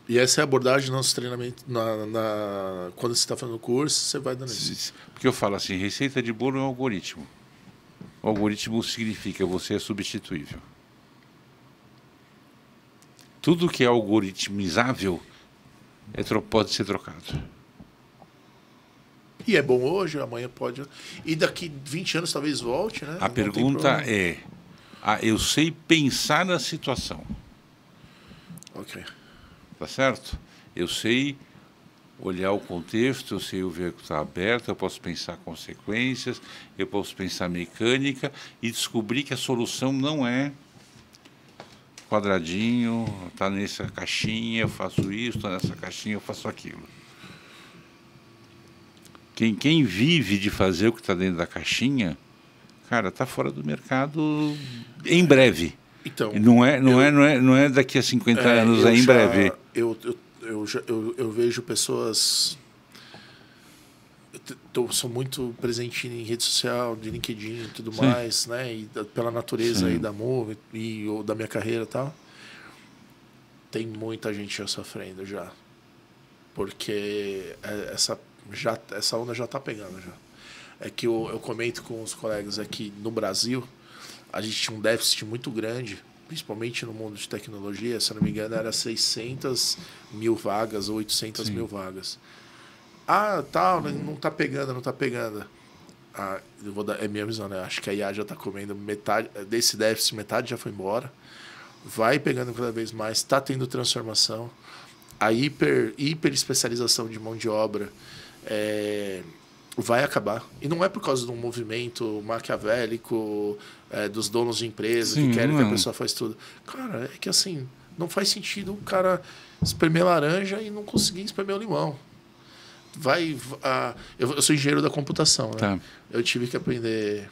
E essa é a abordagem do nosso treinamento. Quando você está fazendo o curso, você vai dando isso. Porque eu falo assim, receita de bolo é um algoritmo. O algoritmo significa você é substituível. Tudo que é algoritmizável pode ser trocado. E é bom hoje, amanhã pode. E daqui 20 anos talvez volte, né? A pergunta é, eu sei pensar na situação. Ok. Tá certo? Eu sei olhar o contexto, eu sei ver o que está aberto, eu posso pensar consequências, eu posso pensar mecânica e descobrir que a solução não é quadradinho, está nessa caixinha, eu faço isso, está nessa caixinha, eu faço aquilo. Quem vive de fazer o que está dentro da caixinha, cara, está fora do mercado em breve. Então, não é daqui a 50 anos, em breve. Eu vejo pessoas. Eu sou muito presente em rede social, de LinkedIn e tudo mais, né? E pela natureza aí da Move ou da minha carreira e tal. Tem muita gente já sofrendo já. Porque essa onda já está pegando já. É que eu comento com os colegas aqui no Brasil, a gente tinha um déficit muito grande, principalmente no mundo de tecnologia, se eu não me engano, era 600 mil vagas ou 800 mil vagas. Tal, não está pegando, não está pegando. É minha visão, né? Acho que a IA já está comendo metade desse déficit, metade já foi embora. Vai pegando cada vez mais, está tendo transformação. A hiper especialização de mão de obra vai acabar. E não é por causa de um movimento maquiavélico dos donos de empresa que querem que a pessoa faça tudo. Cara, é que assim, não faz sentido o cara espremer laranja e não conseguir espremer o limão. Eu sou engenheiro da computação, né? Tá. Eu tive que aprender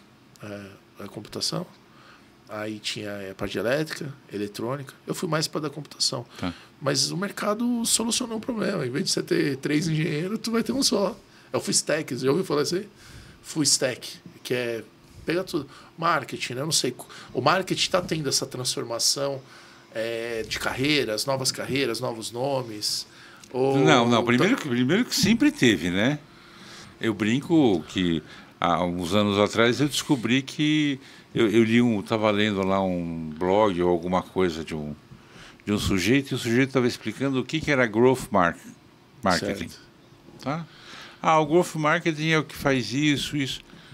a computação. Aí tinha a parte de elétrica, eletrônica. Eu fui mais para da computação. Tá. Mas o mercado solucionou o problema. Em vez de você ter 3 engenheiros, tu vai ter um só. É o full stack. Você já ouviu falar assim? Full stack, que é pegar tudo. Marketing, né? Eu não sei. O marketing está tendo essa transformação de carreiras, novos nomes. Não. Primeiro que sempre teve, né? Eu brinco que há uns anos atrás eu descobri que eu estava lendo lá um blog ou alguma coisa de um sujeito, e o sujeito estava explicando o que era growth marketing. Tá? O growth marketing é o que faz isso.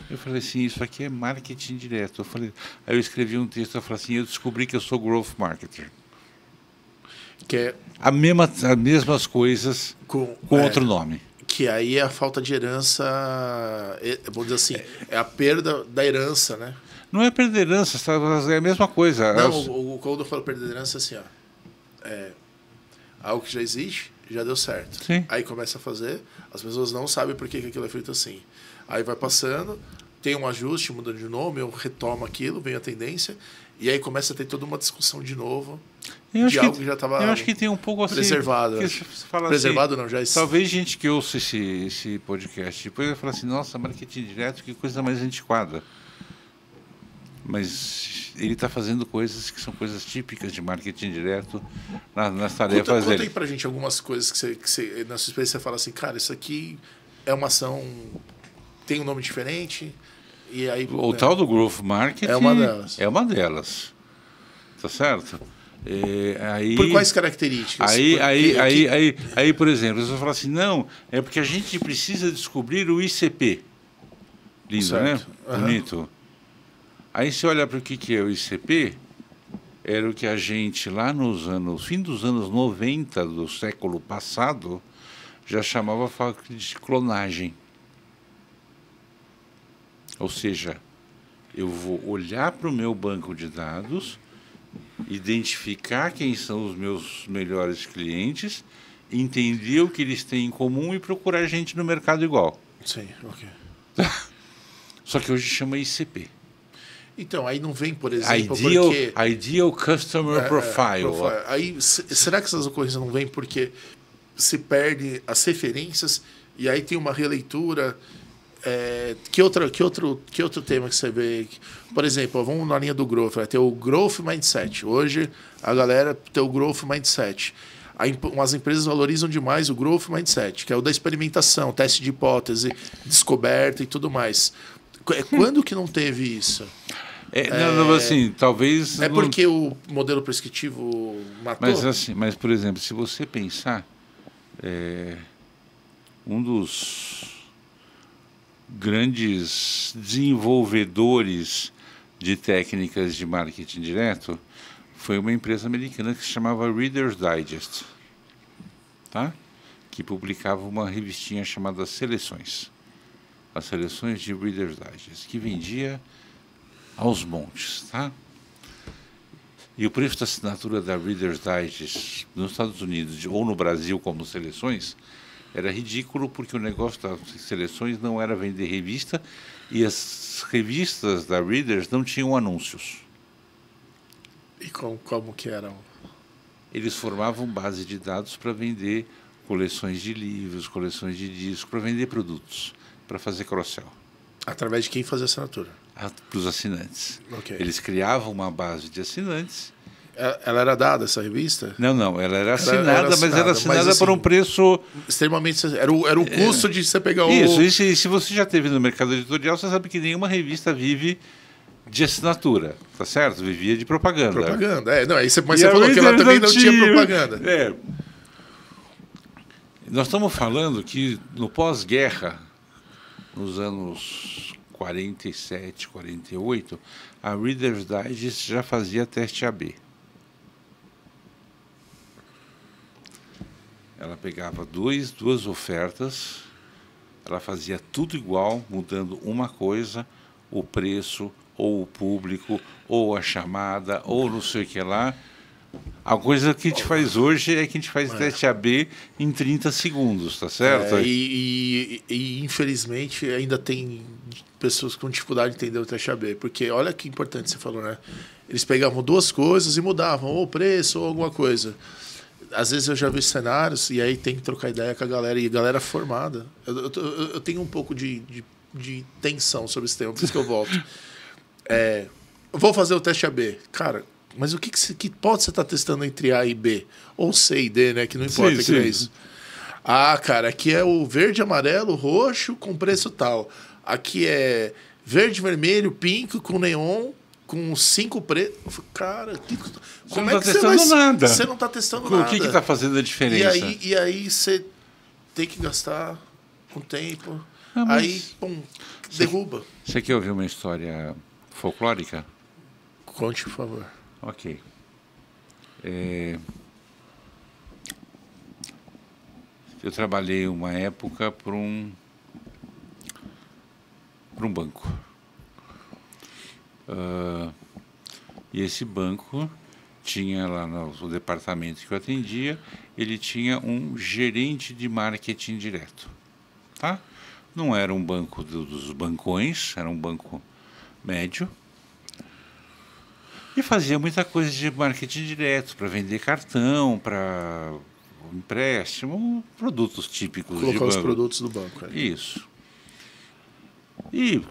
Eu falei assim, isso aqui é marketing direto. Aí eu escrevi um texto, eu falei assim, eu descobri que eu sou growth marketer. Que é as mesmas coisas com outro nome. Que aí é a falta de herança, vamos dizer assim, é a perda da herança, né? Não é perda de herança, é a mesma coisa. Não, quando eu falo perda de herança, assim, algo que já existe, já deu certo. Sim. Aí começa a fazer, as pessoas não sabem por que aquilo é feito assim. Aí vai passando, tem um ajuste, muda de nome, eu retomo aquilo, vem a tendência, e aí começa a ter toda uma discussão de novo de algo que já estava. Eu acho que tem um pouco assim. Preservado. Preservado assim, não, já é. Talvez gente que ouça esse podcast depois vai falar assim: nossa, marketing direto, que coisa mais antiquada. Mas ele está fazendo coisas que são coisas típicas de marketing direto nas tarefas dele. Conta aí pra gente algumas coisas que você na sua experiência, você fala assim, cara, isso aqui é uma ação, tem um nome diferente, e aí... O tal do growth marketing é uma delas. É uma delas. Tá certo? Por quais características? Aí, por exemplo, você fala assim, não, é porque a gente precisa descobrir o ICP. Lindo, certo, né? Bonito. Aí você olha para o que é o ICP, era o que a gente lá fim dos anos 90 do século passado, já chamava de clonagem. Ou seja, eu vou olhar para o meu banco de dados, identificar quem são os meus melhores clientes, entender o que eles têm em comum e procurar gente no mercado igual. Sim, ok. Só que hoje chama ICP. Então, aí não vem, por exemplo, Ideal Customer Profile. Aí, será que essas ocorrências não vêm porque se perde as referências e aí tem uma releitura? Que outro tema que você vê? Por exemplo, vamos na linha do growth, vai ter o growth mindset. Hoje, a galera tem o growth mindset. As empresas valorizam demais o growth mindset, que é o da experimentação, teste de hipótese, descoberta e tudo mais. Quando que não teve isso? Não, assim, talvez... É porque o modelo prescritivo matou? Mas, por exemplo, se você pensar, um dos grandes desenvolvedores de técnicas de marketing direto foi uma empresa americana que se chamava Reader's Digest, tá? Que publicava uma revistinha chamada Seleções. As seleções de Reader's Digest, que vendia aos montes, tá? E o preço da assinatura da Reader's Digest nos Estados Unidos ou no Brasil como seleções era ridículo, porque o negócio das seleções não era vender revista e as revistas da Reader's não tinham anúncios. E como que eram? Eles formavam base de dados para vender coleções de livros, coleções de discos, para vender produtos, para fazer cross-sell. Através de quem fazia assinatura? Para os assinantes. Okay. Eles criavam uma base de assinantes. Ela era dada, essa revista? Não, ela era assinada, mas era assinada assim, por um preço... Extremamente... Era o custo de você pegar Isso, e se você já teve no mercado editorial, você sabe que nenhuma revista vive de assinatura, tá certo? Vivia de propaganda. Propaganda, mas você falou que ela também não tinha propaganda. Nós estamos falando que no pós-guerra, nos anos 47, 48, a Reader's Digest já fazia teste AB. Ela pegava duas ofertas, ela fazia tudo igual, mudando uma coisa, o preço, ou o público, ou a chamada, ou não sei o que lá. A coisa que a gente faz hoje é que a gente faz teste AB em 30 segundos, tá certo? E infelizmente ainda tem pessoas com dificuldade de entender o teste AB, porque olha que importante você falou, né? Eles pegavam duas coisas e mudavam, ou o preço ou alguma coisa. Às vezes eu já vi cenários e aí tem que trocar ideia com a galera, e a galera formada. Eu tenho um pouco de tensão sobre esse tema, por isso que eu volto. Vou fazer o teste AB. Cara, mas que pode você estar testando entre A e B? Ou C e D, né? Que não importa que é isso. Ah, cara, aqui é o verde, amarelo, roxo com preço tal. Aqui é verde, vermelho, pink com neon, com 5 pretos. Cara, como é que você vai... nada. Você não está testando nada. O que está fazendo a diferença? E aí você tem que gastar um tempo. Aí, pum, derruba. Você quer ouvir uma história folclórica? Conte, por favor. Ok. Eu trabalhei uma época para um banco. E esse banco tinha lá no departamento que eu atendia, ele tinha um gerente de marketing direto. Tá? Não era um banco dos bancões, era um banco médio. E fazia muita coisa de marketing direto, para vender cartão, para empréstimo, produtos típicos de banco. Colocar os produtos do banco. Isso. E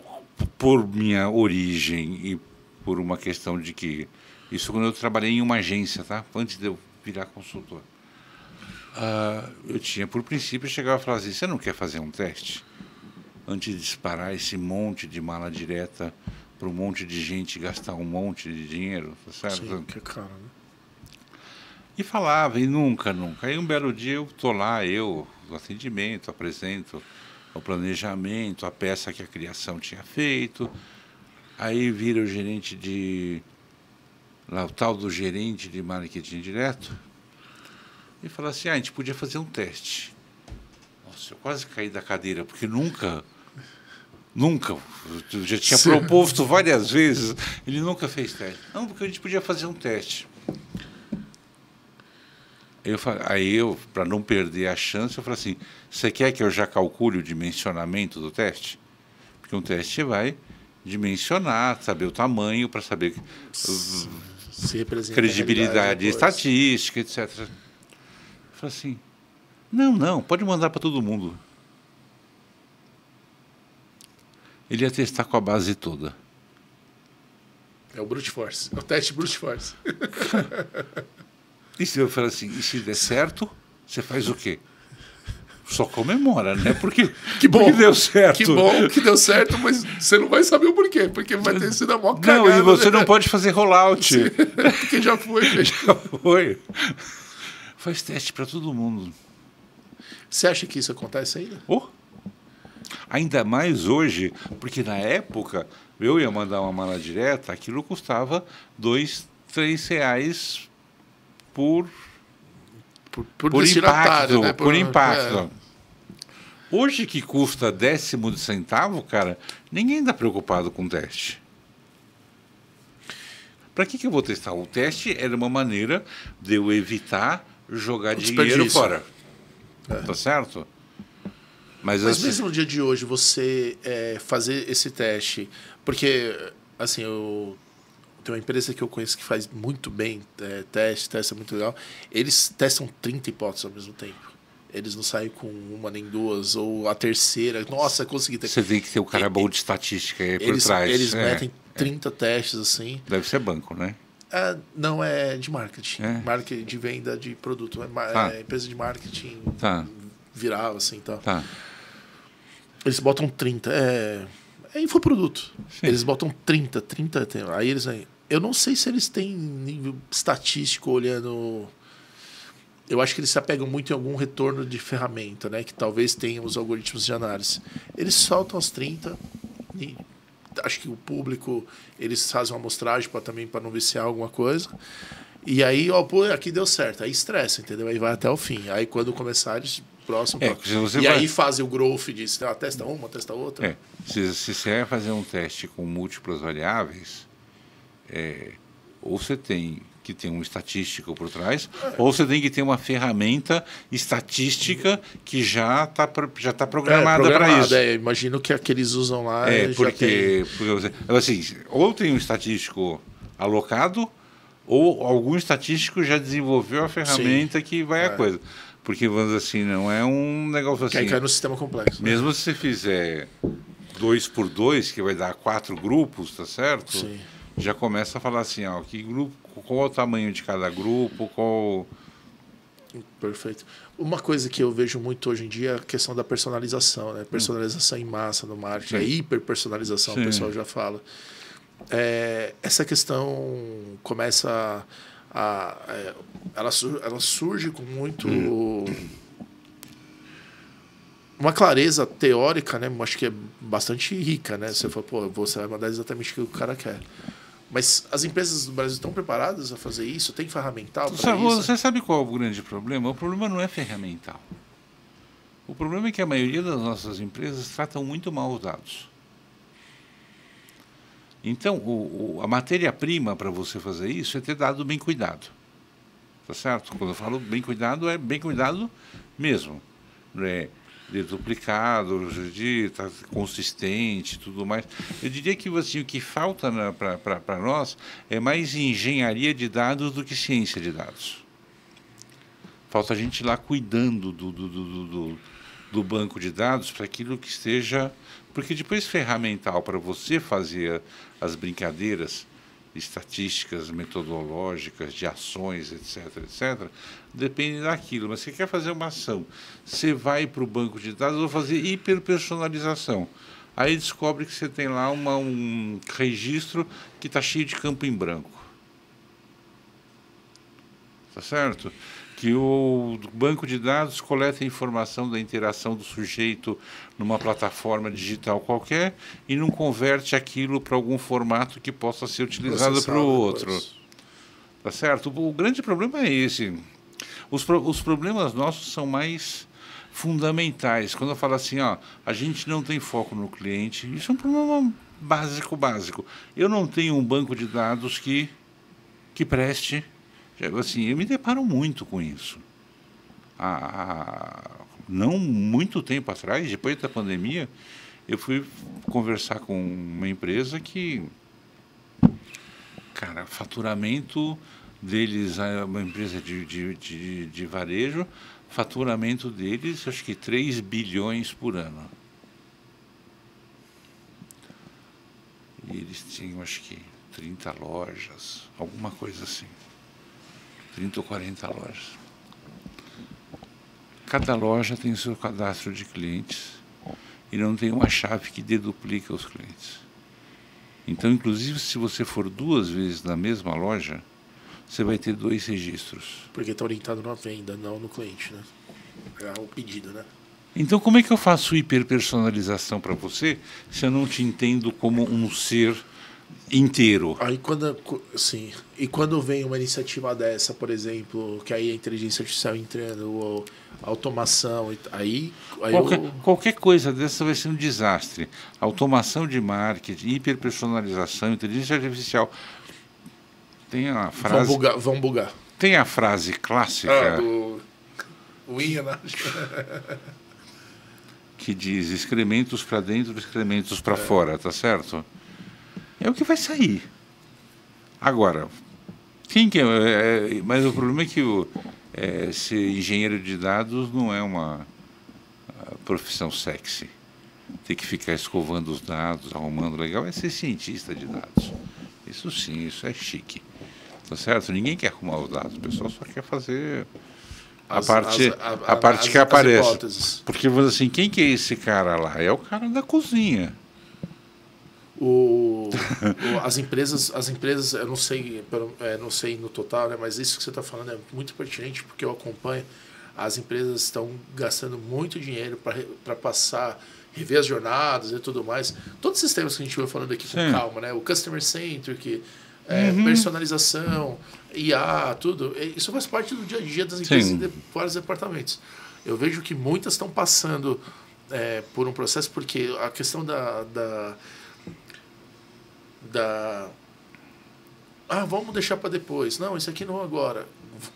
por minha origem e por uma questão de que... Isso quando eu trabalhei em uma agência, tá? Antes de eu virar consultor. Eu tinha, por princípio, eu chegava e falava assim, você não quer fazer um teste? Antes de disparar esse monte de mala direta para um monte de gente gastar um monte de dinheiro, tá certo? Sim, que é caro, né? E falava, e nunca. Aí um belo dia eu estou lá, no atendimento, apresento o planejamento, a peça que a criação tinha feito. Aí vira o gerente lá, o tal do gerente de marketing direto, e fala assim, a gente podia fazer um teste. Nossa, eu quase caí da cadeira, porque nunca, eu já tinha proposto várias vezes, ele nunca fez teste. Não, porque a gente podia fazer um teste. Aí eu, para não perder a chance, eu falei assim, você quer que eu já calcule o dimensionamento do teste? Porque um teste vai dimensionar, saber o tamanho, para saber credibilidade estatística, etc. Eu falei assim, não, pode mandar para todo mundo. Ele ia testar com a base toda. É o brute force, é o teste brute force. E se eu falar assim, e se der certo, você faz o quê? Só comemora, né? Porque deu certo. Que bom que deu certo, mas você não vai saber o porquê, porque vai ter sido a maior cagada. Não, e você não pode fazer rollout. Sim, porque já foi. Já foi. Faz teste para todo mundo. Você acha que isso acontece ainda? Oh. Ainda mais hoje, porque na época eu ia mandar uma mala direta, aquilo custava R$2, R$3 por impacto, né? Por impacto. Hoje que custa 10º de centavo, cara, ninguém está preocupado com teste. Para que eu vou testar? O teste era uma maneira de eu evitar jogar dinheiro fora. Tá certo? Mas assim, mesmo no dia de hoje, você fazer esse teste, porque assim, tem uma empresa que eu conheço que faz muito bem testa muito legal. Eles testam 30 hipóteses ao mesmo tempo. Eles não saem com uma nem duas, ou a terceira. Nossa, consegui ter. Você tem que ter o cara bom de estatística aí por trás. Eles metem 30 testes assim. Deve ser banco, né? Não, é de marketing. Marketing de venda de produto. É empresa de marketing viral, assim, tal. Eles botam 30. É infoproduto. Sim. Eles botam 30. Aí eles... Eu não sei se eles têm nível estatístico olhando... Eu acho que eles se apegam muito em algum retorno de ferramenta, né? Que talvez tenham os algoritmos de análise. Eles soltam as 30 e acho que o público, eles fazem uma amostragem para não viciar alguma coisa. E aí, aqui deu certo. Aí estressa, entendeu? Aí vai até o fim. Aí quando começar, eles próximo. Aí fazem o growth disso. Testa uma, testa outra. Se você vai fazer um teste com múltiplas variáveis, ou você tem que ter um estatístico por trás, ou você tem que ter uma ferramenta estatística que já está programada para isso. Imagino que a que eles usam lá porque assim, ou tem um estatístico alocado, ou algum estatístico já desenvolveu a ferramenta que vai a coisa. Porque, vamos dizer assim, não é um negócio assim... Que aí cai no sistema complexo. Mesmo se você fizer 2x2, que vai dar 4 grupos, tá certo? Sim. Já começa a falar assim, que grupo, qual é o tamanho de cada grupo, qual... Perfeito. Uma coisa que eu vejo muito hoje em dia é a questão da personalização, né? Personalização em massa no marketing. A hiperpersonalização, o pessoal já fala. Essa questão começa ela surge com muito uma clareza teórica, né? Acho que é bastante rica, né? Você fala, você vai mandar exatamente o que o cara quer. Mas as empresas do Brasil estão preparadas a fazer isso? Tem ferramental para isso? Você sabe qual é o grande problema? O problema não é ferramental. O problema é que a maioria das nossas empresas tratam muito mal os dados. Então, a matéria-prima para você fazer isso é ter dado bem cuidado. Tá certo? Quando eu falo bem cuidado, é bem cuidado mesmo. De duplicado, de tá consistente, tudo mais. Eu diria que assim, o que falta para nós é mais engenharia de dados do que ciência de dados. Falta a gente lá cuidando do banco de dados para aquilo que esteja... Porque depois ferramental para você fazer as brincadeiras estatísticas, metodológicas, de ações, etc., depende daquilo. Mas você quer fazer uma ação, você vai para o banco de dados, vou fazer hiperpersonalização. Aí descobre que você tem lá um registro que está cheio de campo em branco. Tá certo? Que o banco de dados coleta a informação da interação do sujeito numa plataforma digital qualquer e não converte aquilo para algum formato que possa ser utilizado para o outro. Tá certo? O grande problema é esse. Os problemas nossos são mais fundamentais. Quando eu falo assim, a gente não tem foco no cliente, isso é um problema básico. Eu não tenho um banco de dados que preste. Assim, eu me deparo muito com isso. Não muito tempo atrás, depois da pandemia, eu fui conversar com uma empresa que, cara, faturamento deles, uma empresa de varejo, faturamento deles, acho que 3 bilhões por ano. E eles tinham, acho que, 30 lojas, alguma coisa assim. 30 ou 40 lojas. Cada loja tem o seu cadastro de clientes e não tem uma chave que deduplica os clientes. Então, inclusive, se você for 2 vezes na mesma loja, você vai ter 2 registros. Porque está orientado na venda, não no cliente, né? É o pedido, né? Então, como é que eu faço hiperpersonalização para você se eu não te entendo como um ser inteiro? Aí sim, e quando vem uma iniciativa dessa, por exemplo, que aí a inteligência artificial entrando, ou automação, aí Qualquer coisa dessa vai ser um desastre. Automação de marketing, hiperpersonalização, inteligência artificial. Tem a frase. Vão bugar. Tem a frase clássica do Winha, né? que diz excrementos para dentro, excrementos para fora, tá certo? É o que vai sair. Agora, quem que mas o problema é que ser engenheiro de dados não é uma profissão sexy. Ter que ficar escovando os dados, arrumando legal, é ser cientista de dados. Isso sim, isso é chique. Tá certo? Ninguém quer arrumar os dados, o pessoal só quer fazer a parte que aparece. Hipóteses. Porque assim, quem que é esse cara lá? É o cara da cozinha. As empresas, eu não sei, não sei no total, né, mas isso que você está falando é muito pertinente, porque eu acompanho. As empresas estão gastando muito dinheiro para passar, rever as jornadas e tudo mais. Todos esses temas que a gente vai falando aqui com calma, né? O Customer Centric, personalização, IA, tudo. Isso faz parte do dia a dia das empresas de vários departamentos. Eu vejo que muitas estão passando por um processo, porque a questão vamos deixar para depois. Não, isso aqui não agora.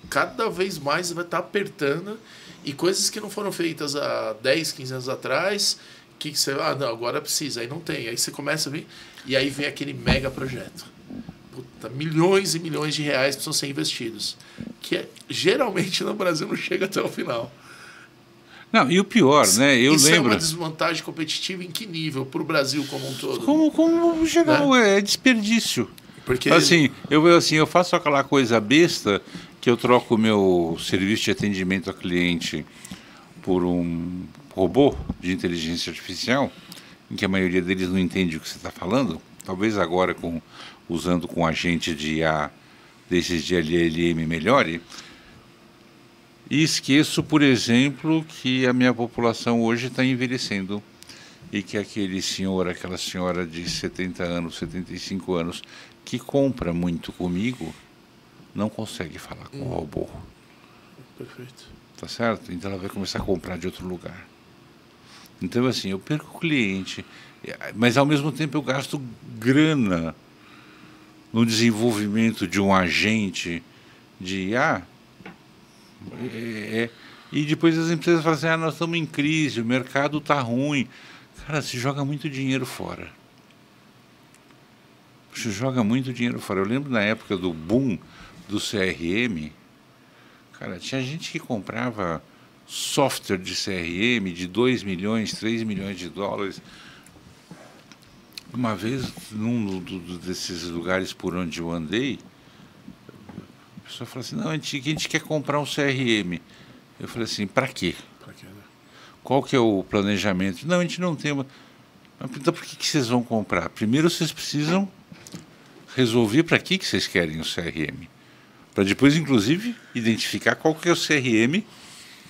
Cada vez mais vai estar apertando, e coisas que não foram feitas há 10, 15 anos atrás, que você, não, agora precisa, aí não tem. Aí você começa a vir, e aí vem aquele mega projeto. Puta, milhões e milhões de reais precisam ser investidos. Que geralmente no Brasil não chega até o final. Não, e o pior, né? Isso lembro. É uma desvantagem competitiva em que nível para o Brasil como um todo? Como geral, né? É desperdício. Porque eu faço aquela coisa besta que eu troco o meu serviço de atendimento a cliente por um robô de inteligência artificial, em que a maioria deles não entende o que você está falando. Talvez agora, usando com agente de IA desses de LLM melhore. E esqueço, por exemplo, que a minha população hoje está envelhecendo e que aquela senhora de 70 anos, 75 anos, que compra muito comigo, não consegue falar com o robô. Perfeito. Tá certo? Então ela vai começar a comprar de outro lugar. Então, assim, eu perco o cliente, mas ao mesmo tempo eu gasto grana no desenvolvimento de um agente de IA. E depois as empresas falam assim, nós estamos em crise, o mercado está ruim. Cara, se joga muito dinheiro fora. Se joga muito dinheiro fora. Eu lembro na época do boom do CRM, cara, tinha gente que comprava software de CRM de 2 milhões, 3 milhões de dólares. Uma vez, num desses lugares por onde eu andei, a pessoa falou assim, não, a gente quer comprar um CRM. Eu falei assim, para quê? Qual que é o planejamento? Não, a gente não tem uma... Então por que vocês vão comprar? Primeiro vocês precisam resolver para que vocês querem o CRM. Para depois, inclusive, identificar qual que é o CRM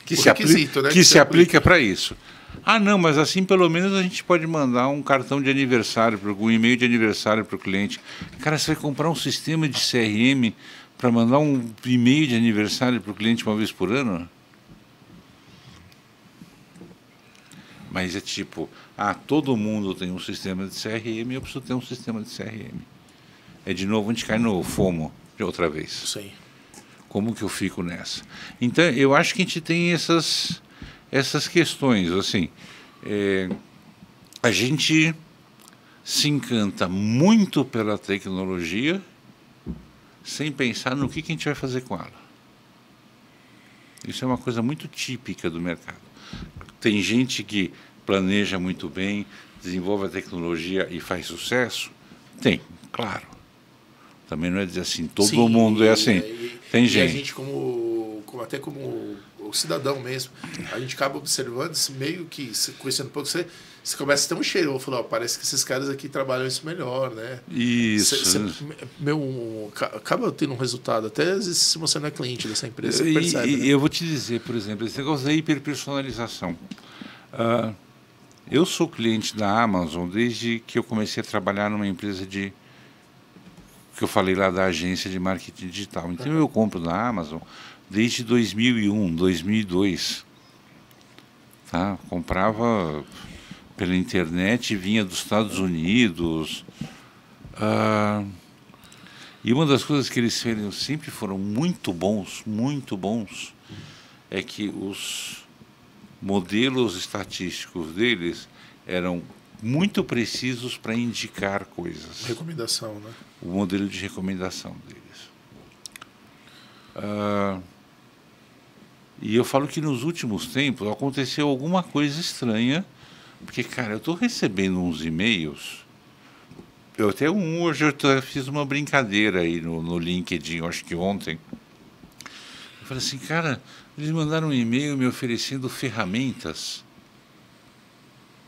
que se aplica para isso. Ah, não, mas assim pelo menos a gente pode mandar um cartão de aniversário, um e-mail de aniversário para o cliente. Cara, você vai comprar um sistema de CRM para mandar um e-mail de aniversário para o cliente uma vez por ano? Mas é tipo, todo mundo tem um sistema de CRM, eu preciso ter um sistema de CRM. É de novo, a gente cai no FOMO de outra vez. Sim. Como que eu fico nessa? Então, eu acho que a gente tem essas questões. Assim, a gente se encanta muito pela tecnologia sem pensar no que a gente vai fazer com ela. Isso é uma coisa muito típica do mercado. Tem gente que planeja muito bem, desenvolve a tecnologia e faz sucesso? Tem, claro. Também não é dizer assim, todo mundo é assim. Tem gente. E a gente, até como o cidadão mesmo, a gente acaba observando esse meio que, conhecendo um pouco, você começa a ter um cheiro. Eu falo, parece que esses caras aqui trabalham isso melhor, né? Isso. Acaba tendo um resultado, até às vezes se você não é cliente dessa empresa, você percebe. E eu vou te dizer, por exemplo, esse negócio da hiperpersonalização. Eu sou cliente da Amazon desde que eu comecei a trabalhar numa empresa que eu falei lá da agência de marketing digital. Então eu compro na Amazon desde 2001, 2002. Tá? Comprava pela internet, vinha dos Estados Unidos. E uma das coisas que eles sempre foram muito bons, é que os modelos estatísticos deles eram muito precisos para indicar coisas. Recomendação, né? O modelo de recomendação deles. E eu falo que nos últimos tempos aconteceu alguma coisa estranha, porque, cara, eu estou recebendo uns e-mails. Hoje eu fiz uma brincadeira aí no LinkedIn, acho que ontem. Eu falei assim, cara, eles mandaram um e-mail me oferecendo ferramentas.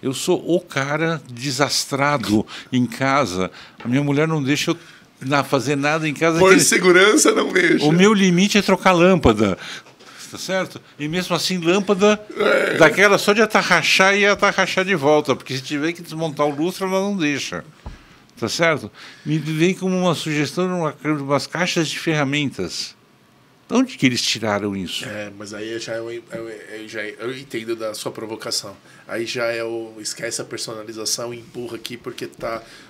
Eu sou o cara desastrado em casa. A minha mulher não deixa eu fazer nada em casa. Por segurança, não deixa. O meu limite é trocar lâmpada. Tá certo? E mesmo assim, lâmpada daquela só de atarrachar e atarrachar de volta. Porque se tiver que desmontar o lustre, ela não deixa. Tá certo? Me vem como uma sugestão de umas caixas de ferramentas. De onde que eles tiraram isso? Mas aí eu entendo da sua provocação. Aí já esquece a personalização e empurra aqui porque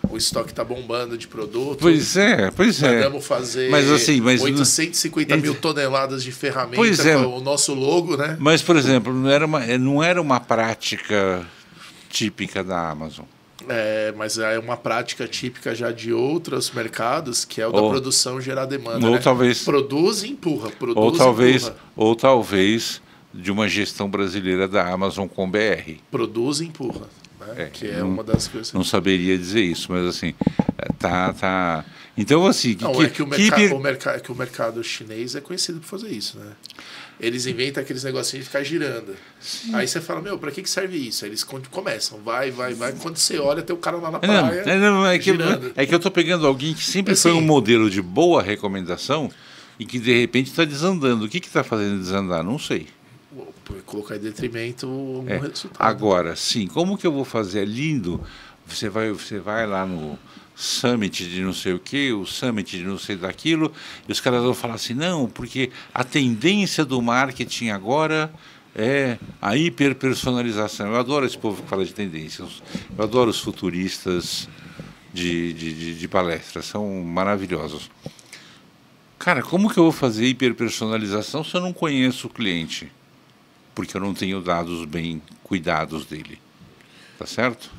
o estoque está bombando de produto. Pois é. Mandamos fazer 850 mil toneladas de ferramenta com o nosso logo, né? Mas, por exemplo, não era uma prática típica da Amazon. Mas é uma prática típica já de outros mercados, que é o da produção gerar demanda. Ou né? talvez Produz e empurra. Ou talvez de uma gestão brasileira da Amazon com BR. Produz e empurra. Né? Que é uma das coisas. Não saberia dizer isso, mas assim, tá. Então, assim. O mercado chinês é conhecido por fazer isso, né? Eles inventam aqueles negocinhos de ficar girando. Sim. Aí você fala, pra que serve isso? Aí eles começam, vai. Quando você olha, tem o cara lá na praia. É que eu tô pegando alguém que sempre foi um modelo de boa recomendação e que de repente está desandando. O que está fazendo desandar? Não sei. Colocar em detrimento um resultado. Agora, sim, como que eu vou fazer? É lindo. Você vai lá no Summit de não sei o que, o Summit de não sei daquilo, e os caras vão falar assim, não, porque a tendência do marketing agora é a hiperpersonalização. Eu adoro esse povo que fala de tendências. Eu adoro os futuristas de palestras, são maravilhosos. Cara, como que eu vou fazer hiperpersonalização se eu não conheço o cliente? Porque eu não tenho dados bem cuidados dele. Tá certo?